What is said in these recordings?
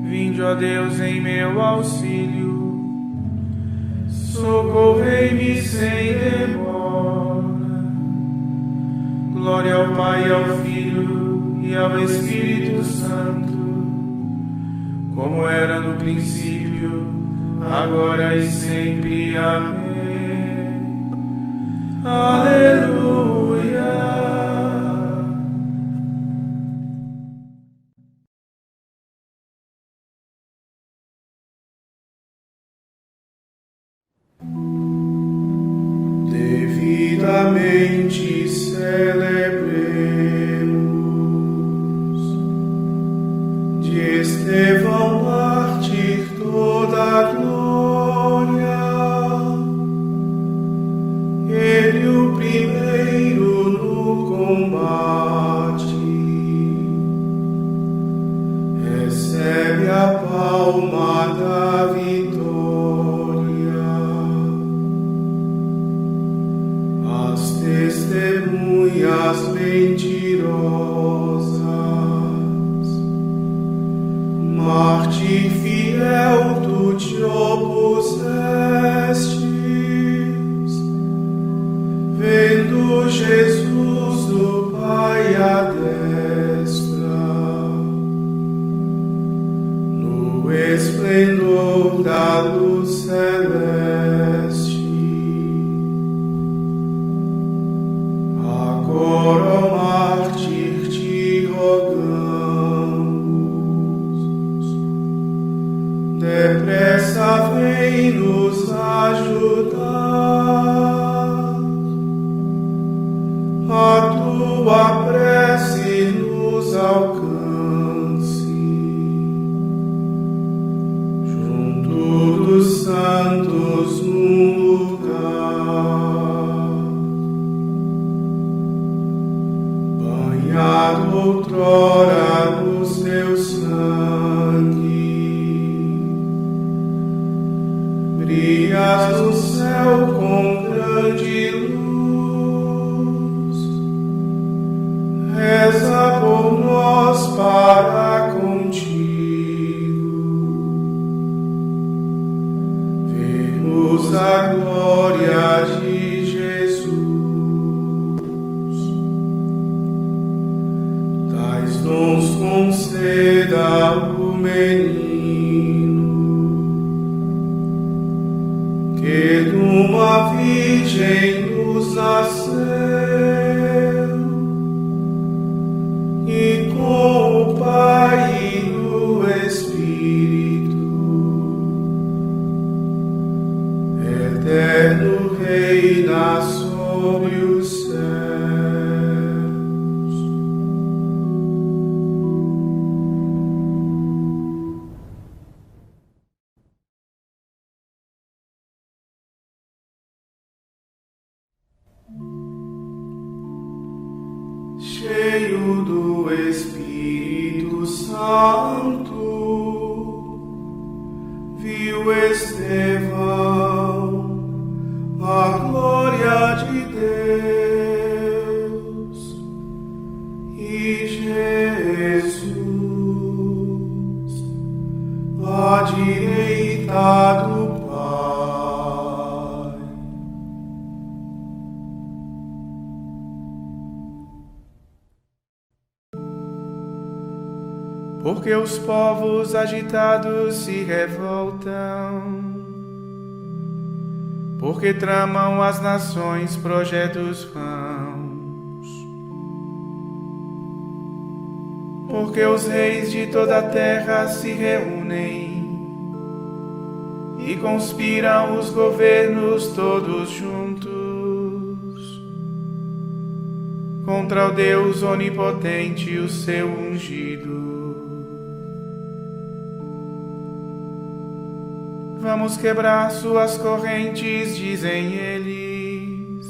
Vinde, ó Deus, em meu auxílio, socorrei-me sem demora. Glória ao Pai, ao Filho e ao Espírito Santo, como era no princípio, agora e sempre. Amém. Aleluia. Devidamente celebremos de Estevão mártir toda a glória. Ele o primeiro no combate recebe a palma da vitória. Testemunhas mentirosas, mártir fiel, tu te opusestes, vendo Jesus do Pai à destra, no esplendor da luz celeste. Agora, ó mártir, te rogamos, depressa vem nos ajudar, a tua prece nos alcance, junto dos santos num lugar. Outrora no seu sangue, brilhas no céu com grande luz, reza por nós para contigo vermos a glória de Jesus. Nos conceda o menino que de uma virgem nos nasceu e com o Pai e o Espírito eterno reina sobre os céus. Cheio do Espírito Santo, viu Estevão a glória de Deus e Jesus à direita do Pai. Porque os povos agitados se revoltam, porque tramam as nações projetos vãos, porque os reis de toda a terra se reúnem e conspiram os governos todos juntos contra o Deus onipotente, o seu ungido. Vamos quebrar suas correntes, dizem eles,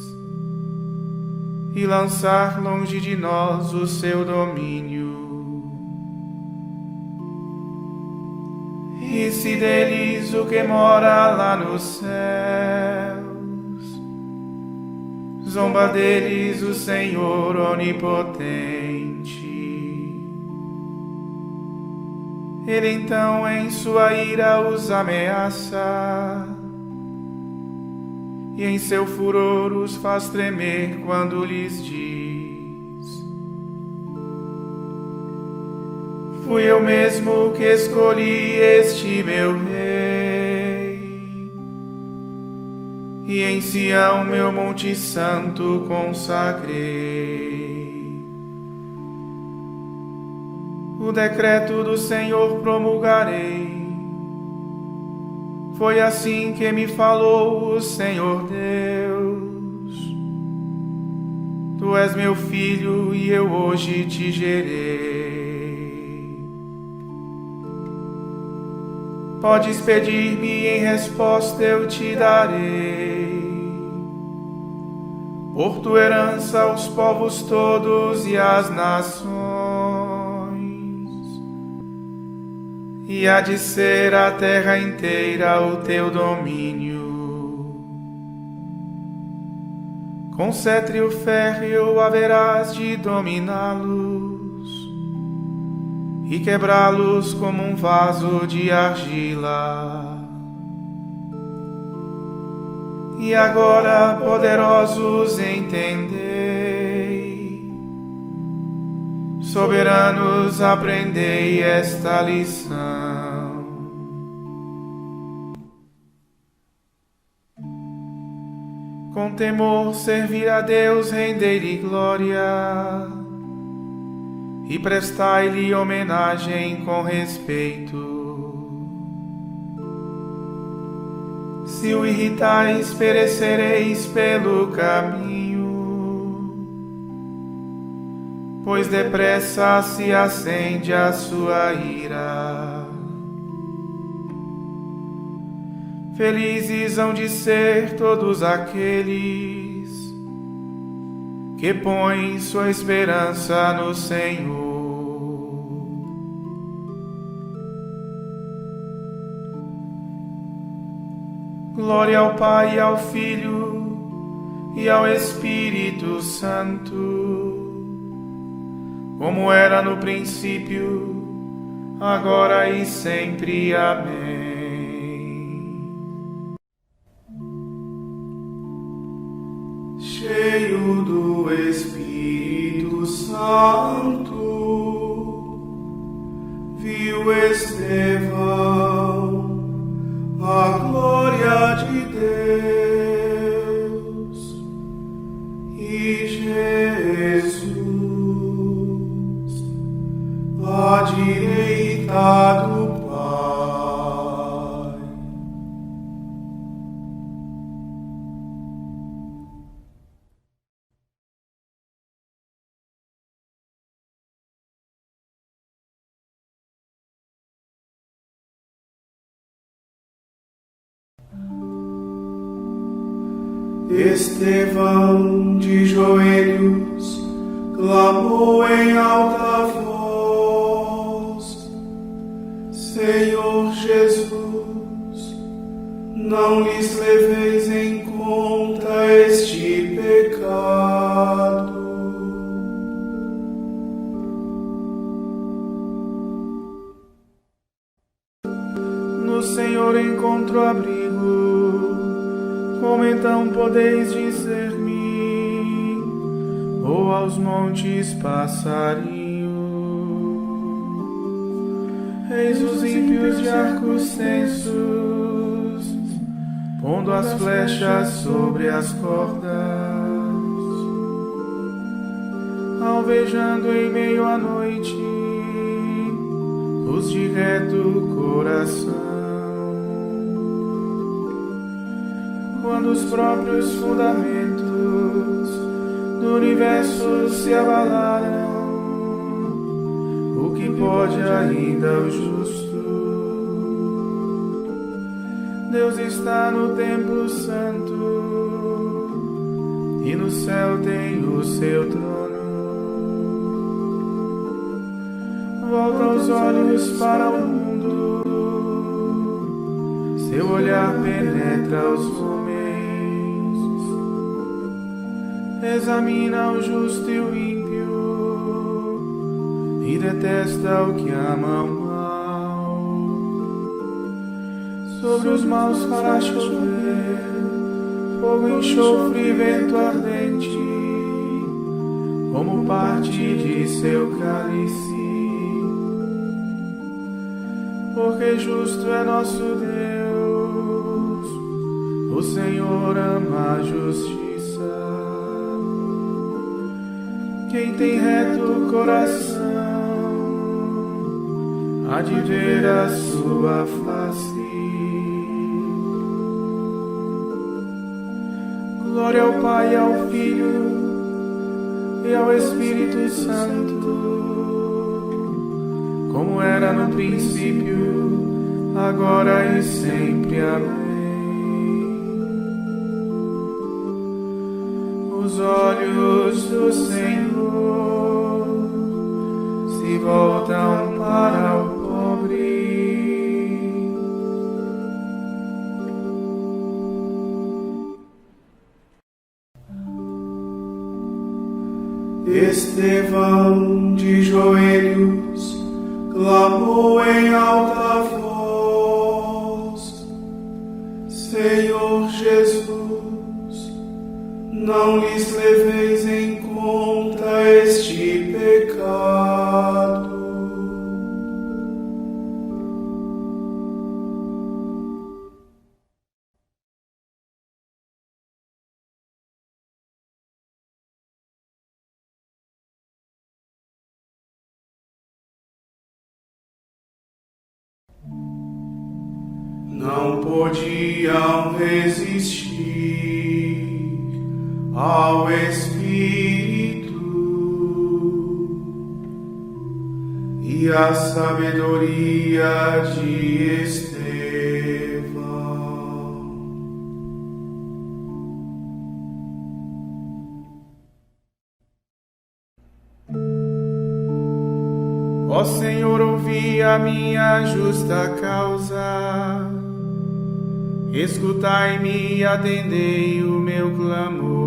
e lançar longe de nós o seu domínio. Ri-se deles o que mora lá nos céus, zomba deles o Senhor onipotente. Ele então em sua ira os ameaça, e em seu furor os faz tremer quando lhes diz: fui eu mesmo que escolhi este meu rei, e em Sião meu monte santo consagrei. O decreto do Senhor promulgarei. Foi assim que me falou o Senhor Deus. Tu és meu filho e eu hoje te gerei. Podes pedir-me e em resposta eu te darei. Por tua herança aos povos todos e às nações. E há de ser a terra inteira o teu domínio. Com cetro férreo haverás de dominá-los e quebrá-los como um vaso de argila. E agora, poderosos, entendei, soberanos, aprendei esta lição. Com temor servir a Deus, rendei-lhe glória e prestai-lhe homenagem com respeito. Se o irritais, perecereis pelo caminho, pois depressa se acende a sua ira. Felizes hão de ser todos aqueles que põem sua esperança no Senhor. Glória ao Pai, ao Filho e ao Espírito Santo, como era no princípio, agora e sempre. Amém. Cheio do Espírito Santo, viu Estevão a glória de Deus e Jesus à direita do Pai. Estevão, de joelhos, clamou em alta voz: Senhor Jesus, não lhes leveis em conta este pecado. No Senhor encontro abrigo. Como então podeis dizer-me, ou aos montes passarinho? Eis os ímpios de arcos censos, pondo as flechas sobre as cordas, alvejando em meio à noite os de reto coração. Quando os próprios fundamentos do universo se abalaram, o que pode ainda o justo? Deus está no templo santo e no céu tem o seu trono. Volta os olhos para o mundo, seu olhar penetra os homens. Examina o justo e o ímpio e detesta o que ama o mal. Sobre os maus fará chover fogo, enxofre e vento ardente, como parte de seu cálice. Porque justo é nosso Deus, o Senhor ama a justiça. Quem tem reto coração há de ver a sua face. Glória ao Pai, ao Filho e ao Espírito Santo, como era no princípio, agora e sempre. Amém. Os olhos do Senhor se voltam para o pobre. Estevão, de joelhos, clamou em alta voz: Senhor Jesus, não lhes leveis em conta este pecado. Não podiam resistir ao Espírito e à sabedoria de Estevão. Ó Senhor, ouvi a minha justa causa. Escutai-me e atendei o meu clamor.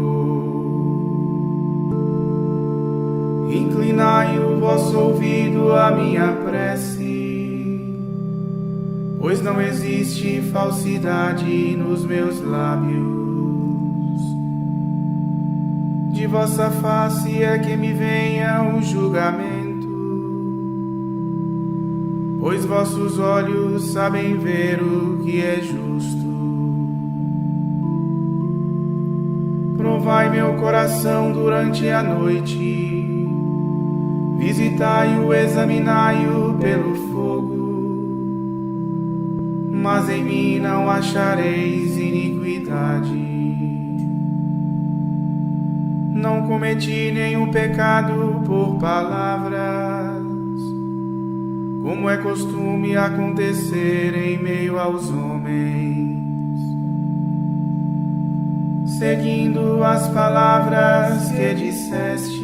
Inclinai o vosso ouvido à minha prece, pois não existe falsidade nos meus lábios. De vossa face é que me venha o julgamento, pois vossos olhos sabem ver o que é justo. Provai meu coração durante a noite, visitai-o, examinai-o pelo fogo, mas em mim não achareis iniquidade. Não cometi nenhum pecado por palavras, como é costume acontecer em meio aos homens. Seguindo as palavras que dissestes,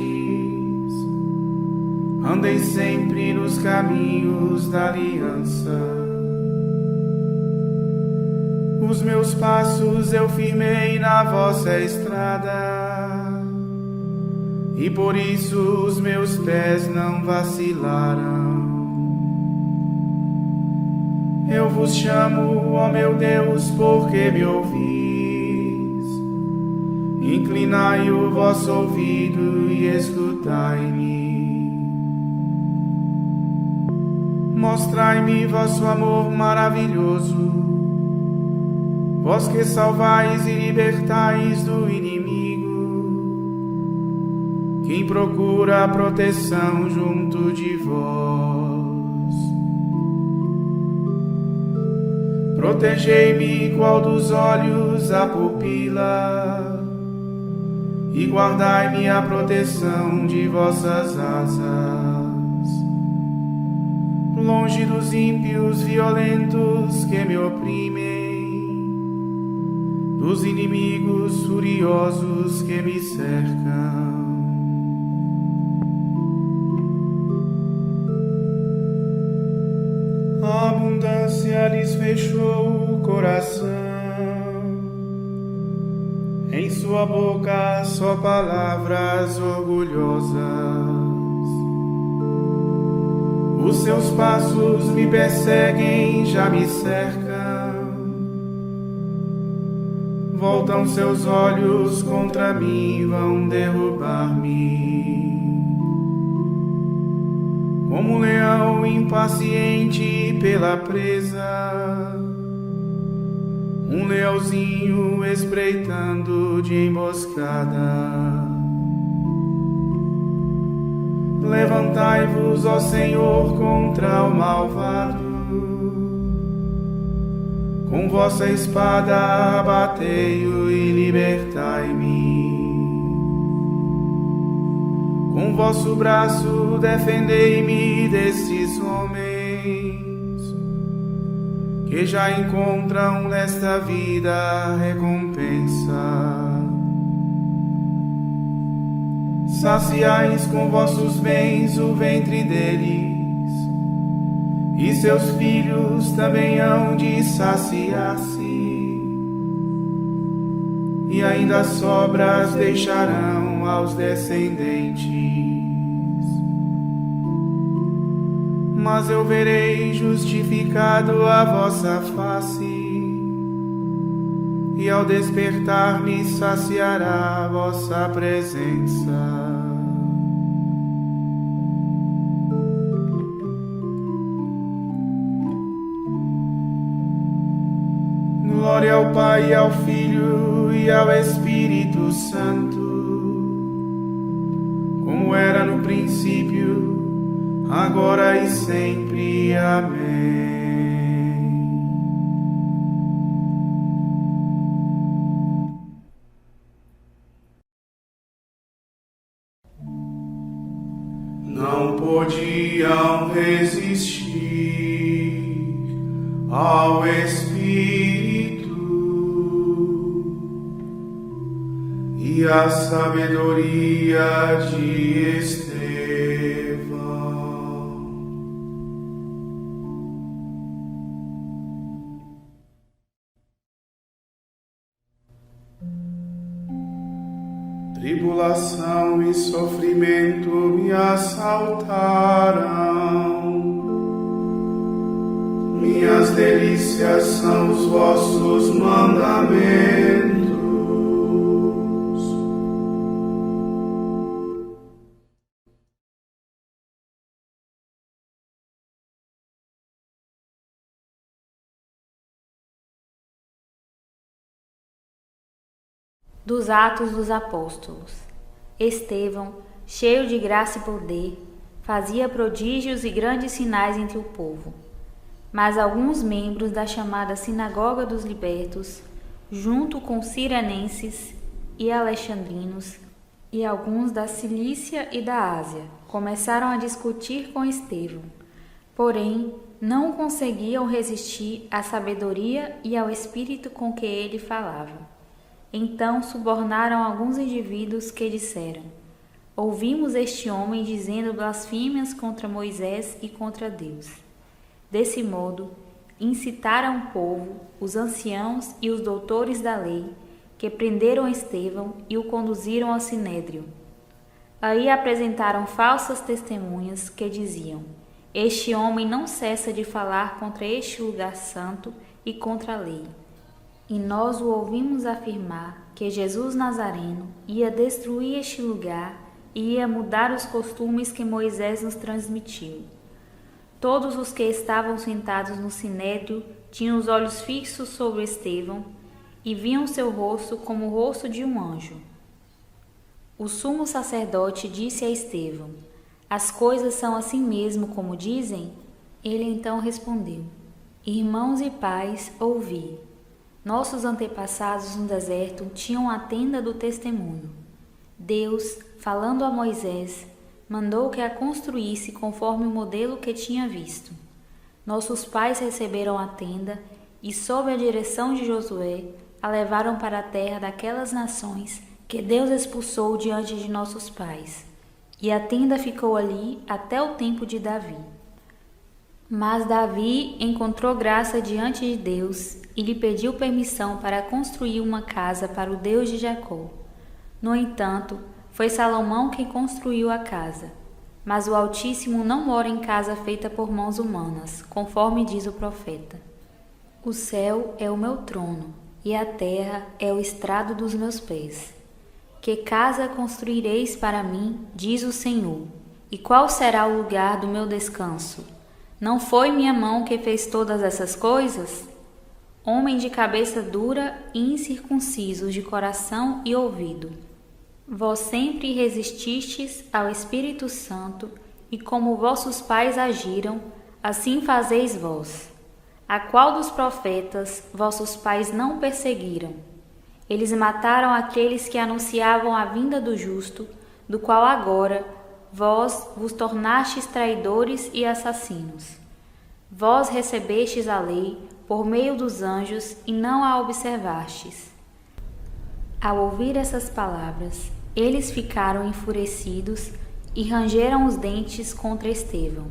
andei sempre nos caminhos da aliança. Os meus passos eu firmei na vossa estrada, e por isso os meus pés não vacilaram. Eu vos chamo, ó meu Deus, porque me ouvis. Inclinai o vosso ouvido e escutai-me. Mostrai-me vosso amor maravilhoso, vós que salvais e libertais do inimigo, quem procura a proteção junto de vós. Protegei-me qual dos olhos a pupila, e guardai-me a proteção de vossas asas. Longe dos ímpios violentos que me oprimem, dos inimigos furiosos que me cercam. A abundância lhes fechou o coração, em sua boca só palavras orgulhosas. Os seus passos me perseguem, já me cercam, Voltam seus olhos contra mim, vão derrubar-me. Como um leão impaciente pela presa, um leãozinho espreitando de emboscada. Levantai-vos, ó Senhor, contra o malvado, com vossa espada abatei-o e libertai-me. Com vosso braço defendei-me desses homens, que já encontram nesta vida recompensa. Saciais com vossos bens o ventre deles, e seus filhos também hão de saciar-se, e ainda sobras deixarão aos descendentes. Mas eu verei justificado a vossa face, e ao despertar me saciará a vossa presença. Glória ao Pai, ao Filho e ao Espírito Santo, como era no princípio, agora e sempre. Amém. Não podiam resistir ao Espírito e à sabedoria de Estevão. Tribulação e sofrimento me assaltaram. Minhas delícias são os vossos mandamentos. Dos Atos dos Apóstolos. Estevão, cheio de graça e poder, fazia prodígios e grandes sinais entre o povo. Mas alguns membros da chamada Sinagoga dos Libertos, junto com cirenenses e alexandrinos e alguns da Cilícia e da Ásia, começaram a discutir com Estevão. Porém, não conseguiam resistir à sabedoria e ao espírito com que ele falava. Então subornaram alguns indivíduos que disseram: ouvimos este homem dizendo blasfêmias contra Moisés e contra Deus. Desse modo, incitaram o povo, os anciãos e os doutores da lei, que prenderam Estevão e o conduziram ao sinédrio. Aí apresentaram falsas testemunhas que diziam: este homem não cessa de falar contra este lugar santo e contra a lei. E nós o ouvimos afirmar que Jesus Nazareno ia destruir este lugar e ia mudar os costumes que Moisés nos transmitiu. Todos os que estavam sentados no sinédrio tinham os olhos fixos sobre Estevão e viam seu rosto como o rosto de um anjo. O sumo sacerdote disse a Estevão: as coisas são assim mesmo como dizem? Ele então respondeu: irmãos e pais, ouvi. Nossos antepassados no deserto tinham a tenda do testemunho. Deus, falando a Moisés, mandou que a construísse conforme o modelo que tinha visto. Nossos pais receberam a tenda e, sob a direção de Josué, a levaram para a terra daquelas nações que Deus expulsou diante de nossos pais. E a tenda ficou ali até o tempo de Davi. Mas Davi encontrou graça diante de Deus e lhe pediu permissão para construir uma casa para o Deus de Jacó. No entanto, foi Salomão quem construiu a casa. Mas o Altíssimo não mora em casa feita por mãos humanas, conforme diz o profeta. O céu é o meu trono, e a terra é o estrado dos meus pés. Que casa construireis para mim, diz o Senhor, e qual será o lugar do meu descanso? Não foi minha mão que fez todas essas coisas? Homem de cabeça dura e incircuncisos de coração e ouvido. Vós sempre resististes ao Espírito Santo, e como vossos pais agiram, assim fazeis vós. A qual dos profetas vossos pais não perseguiram? Eles mataram aqueles que anunciavam a vinda do justo, do qual agora vós vos tornastes traidores e assassinos. Vós recebestes a lei por meio dos anjos e não a observastes. Ao ouvir essas palavras, eles ficaram enfurecidos e rangeram os dentes contra Estevão.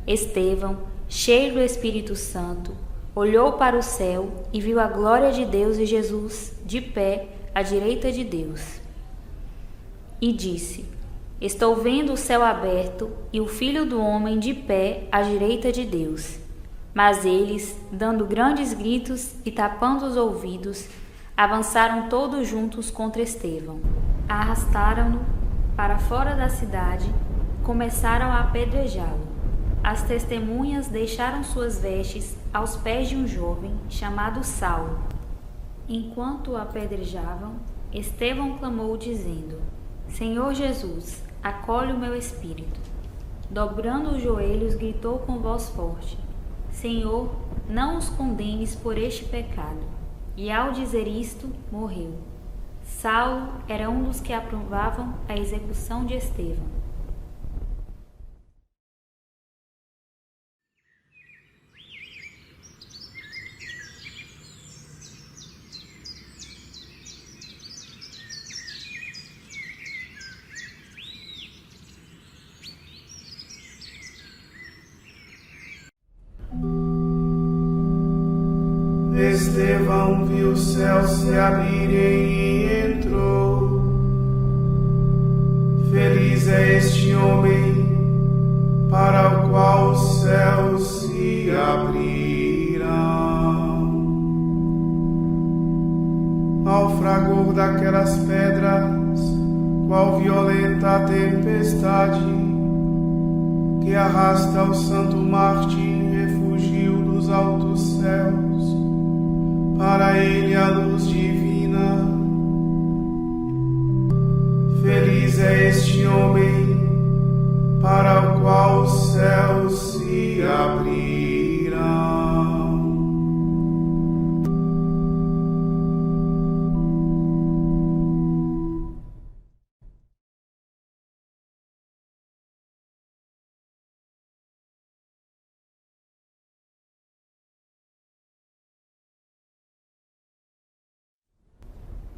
Estevão, cheio do Espírito Santo, olhou para o céu e viu a glória de Deus e Jesus de pé à direita de Deus. E disse: Estou vendo o céu aberto e o Filho do Homem de pé à direita de Deus. Mas eles, dando grandes gritos e tapando os ouvidos, avançaram todos juntos contra Estevão. Arrastaram-no para fora da cidade e começaram a apedrejá-lo. As testemunhas deixaram suas vestes aos pés de um jovem chamado Saulo. Enquanto o apedrejavam, Estevão clamou dizendo: Senhor Jesus, acolhe o meu espírito. Dobrando os joelhos, gritou com voz forte: Senhor, não os condenes por este pecado. E ao dizer isto, morreu. Saulo era um dos que aprovavam a execução de Estevão. Estevão viu o céu se abrirem e entrou. Feliz é este homem para o qual os céus se abrirão. Ao fragor daquelas pedras, qual violenta tempestade que arrasta o santo mártir refugiu dos altos céus. Para ele a luz divina. Feliz é este homem para o qual os céus se abrirão.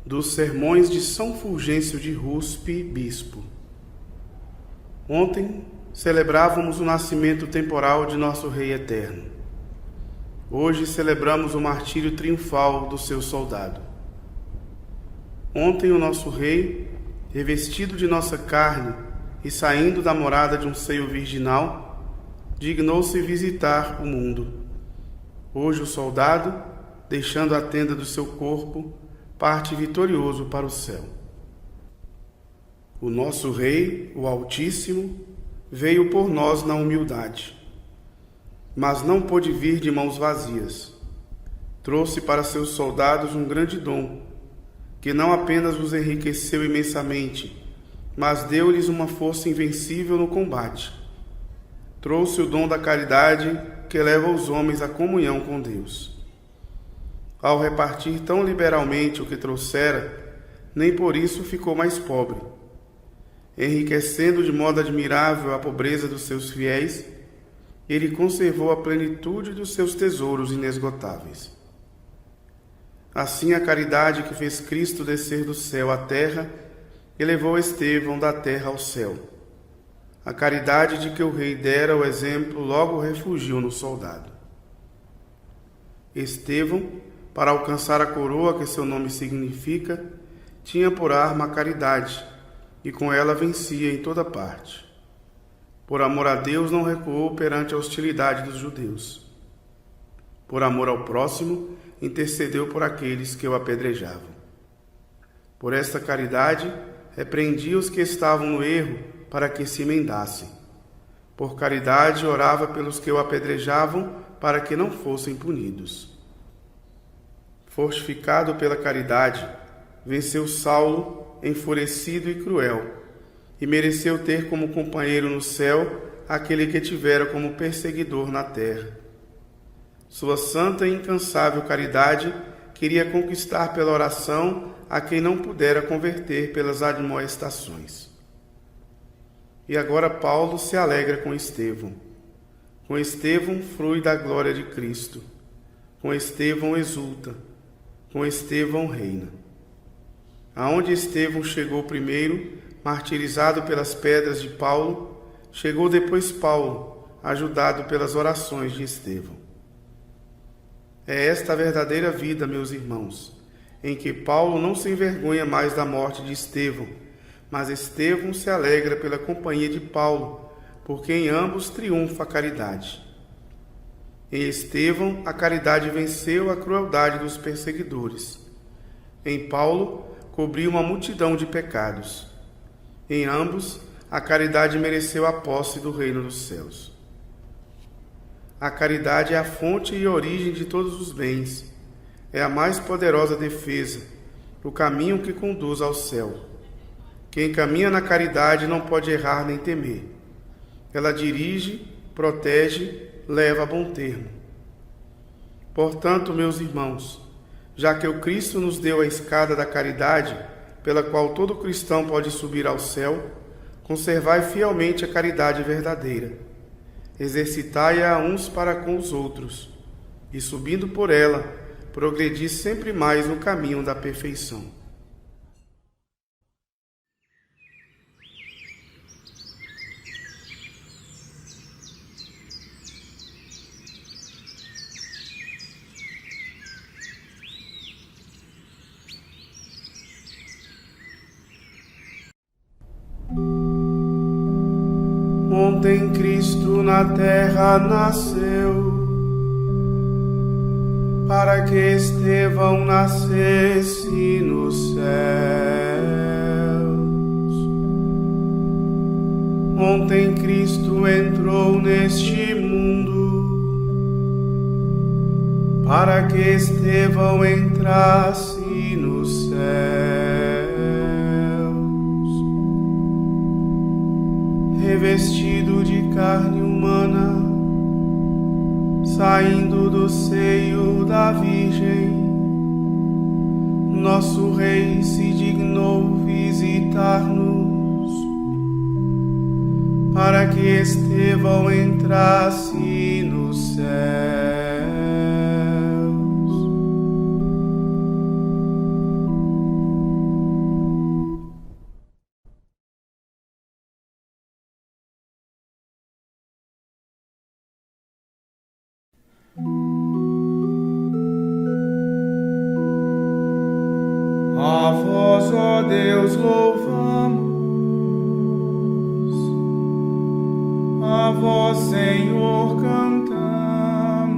Dos Sermões de São Fulgêncio de Ruspe, Bispo. Ontem celebrávamos o nascimento temporal de nosso Rei Eterno. Hoje celebramos o martírio triunfal do seu soldado. Ontem o nosso Rei, revestido de nossa carne e saindo da morada de um seio virginal, dignou-se visitar o mundo. Hoje o soldado, deixando a tenda do seu corpo, parte vitorioso para o céu. O nosso Rei, o Altíssimo, veio por nós na humildade, mas não pôde vir de mãos vazias. Trouxe para seus soldados um grande dom, que não apenas os enriqueceu imensamente, mas deu-lhes uma força invencível no combate. Trouxe o dom da caridade que leva os homens à comunhão com Deus. Ao repartir tão liberalmente o que trouxera, nem por isso ficou mais pobre. Enriquecendo de modo admirável a pobreza dos seus fiéis, ele conservou a plenitude dos seus tesouros inesgotáveis. Assim, a caridade que fez Cristo descer do céu à terra, elevou Estevão da terra ao céu. A caridade de que o rei dera o exemplo logo refugiu no soldado. Estevão, para alcançar a coroa que seu nome significa, tinha por arma a caridade, e com ela vencia em toda parte. Por amor a Deus não recuou perante a hostilidade dos judeus. Por amor ao próximo, intercedeu por aqueles que o apedrejavam. Por esta caridade, repreendia os que estavam no erro para que se emendassem. Por caridade, orava pelos que o apedrejavam para que não fossem punidos. Fortificado pela caridade, venceu Saulo, enfurecido e cruel, e mereceu ter como companheiro no céu aquele que tivera como perseguidor na terra. Sua santa e incansável caridade queria conquistar pela oração a quem não pudera converter pelas admoestações. E agora Paulo se alegra com Estevão. Com Estevão frui da glória de Cristo. Com Estevão exulta. Com Estevão reina. Aonde Estevão chegou primeiro, martirizado pelas pedras de Paulo, chegou depois Paulo, ajudado pelas orações de Estevão. É esta a verdadeira vida, meus irmãos, em que Paulo não se envergonha mais da morte de Estevão, mas Estevão se alegra pela companhia de Paulo, porque em ambos triunfa a caridade. Em Estevão, a caridade venceu a crueldade dos perseguidores. Em Paulo, cobriu uma multidão de pecados. Em ambos, a caridade mereceu a posse do reino dos céus. A caridade é a fonte e origem de todos os bens. É a mais poderosa defesa, o caminho que conduz ao céu. Quem caminha na caridade não pode errar nem temer. Ela dirige, protege, leva a bom termo. Portanto, meus irmãos, já que o Cristo nos deu a escada da caridade, pela qual todo cristão pode subir ao céu, conservai fielmente a caridade verdadeira. Exercitai-a uns para com os outros, e subindo por ela, progredi sempre mais no caminho da perfeição. Ontem Cristo na terra nasceu, para que Estevão nascesse nos céus. Ontem Cristo entrou neste mundo, para que Estevão entrasse nos céus. Revestido de carne humana, saindo do seio da Virgem, nosso Rei se dignou visitar-nos, para que Estevão entrasse nos céus. A vós, ó Deus, louvamos, a vós, Senhor, cantamos,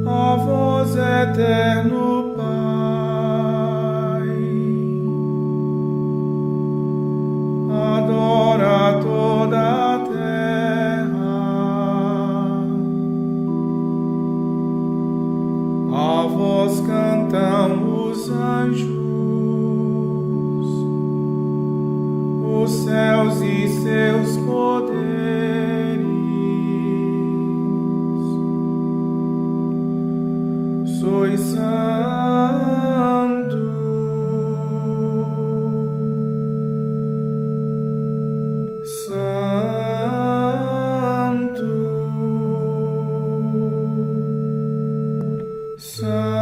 a vós, eterno Pai, adora toda a terra, a vós cantam os anjos, os céus e seus poderes. Sois santo, santo, santo,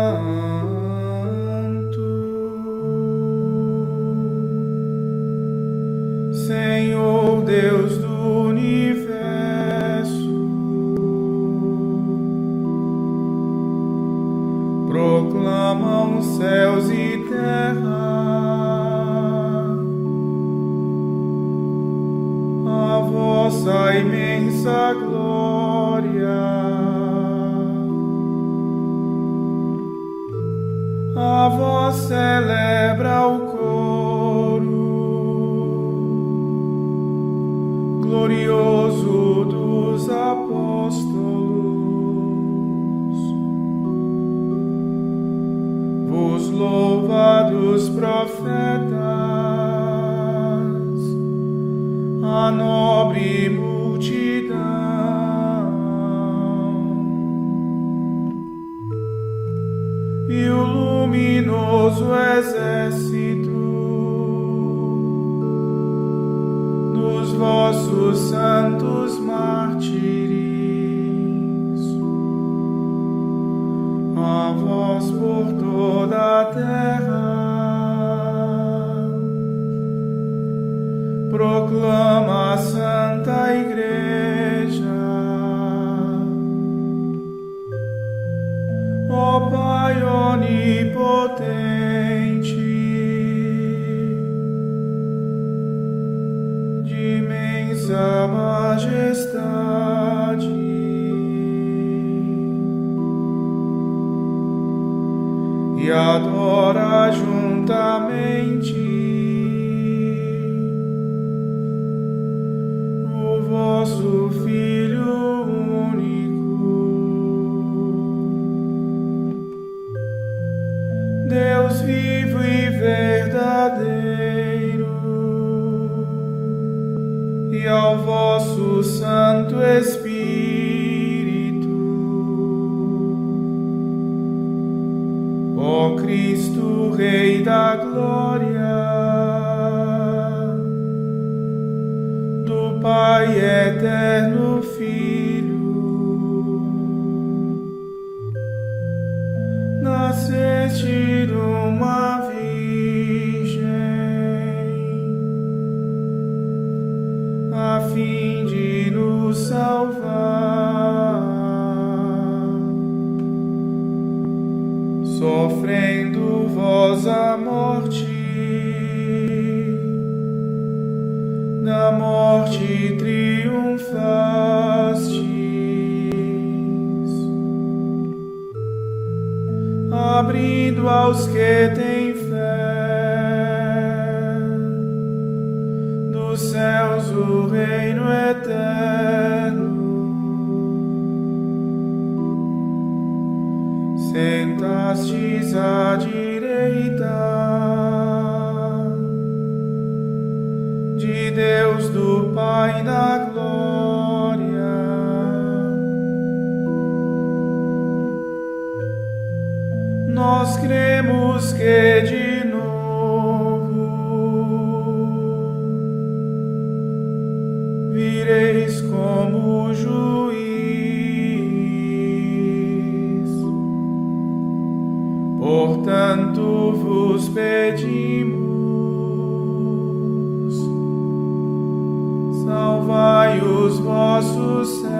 Senhor Deus do universo, proclamam céus e terra a vossa imensa glória. voz celebra o coro glorioso dos apóstolos. Vos louvados profetas, a nobre multidão, e o luminoso exército dos vossos santos mártires. A vós por toda a terra proclama a Santa Igreja. Ó Pai onipotente, de imensa majestade, e adora juntamente o vosso Filho único, Deus vivo e verdadeiro, e ao vosso Santo Espírito, ó Cristo, Rei da glória, do Pai eterno Filho, nasceste de uma virgem, a fim de nos salvar, sofrendo vós a morte, da morte triunfastes, abrindo aos que têm fé dos céus o reino eterno. Sentastes à direita de Deus do Pai na glória. Nós cremos que de novo vireis como juiz. Portanto vos pedimos, salvai os vossos servos,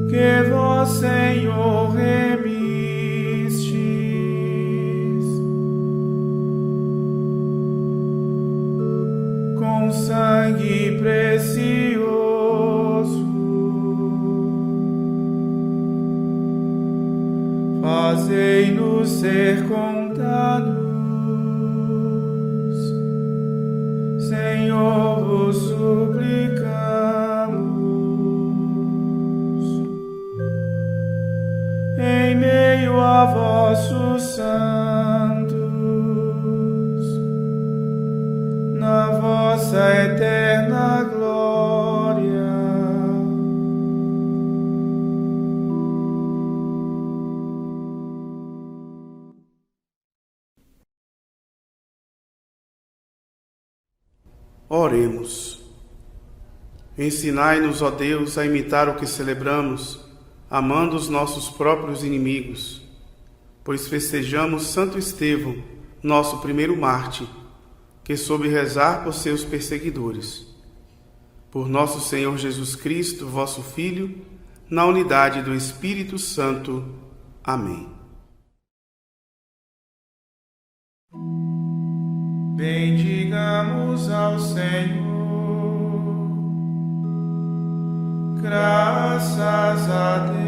que vós, Senhor, remistes com sangue precioso. Fazei-nos ser contados, Senhor, vos suplicamos. Em meio a vossos santos, na vossa eterna glória. Oremos. Ensinai-nos, ó Deus, a imitar o que celebramos, amando os nossos próprios inimigos, pois festejamos Santo Estevão, nosso primeiro mártir, que soube rezar por seus perseguidores. Por nosso Senhor Jesus Cristo, vosso Filho, na unidade do Espírito Santo. Amém. Bendigamos ao Senhor, graças a Deus.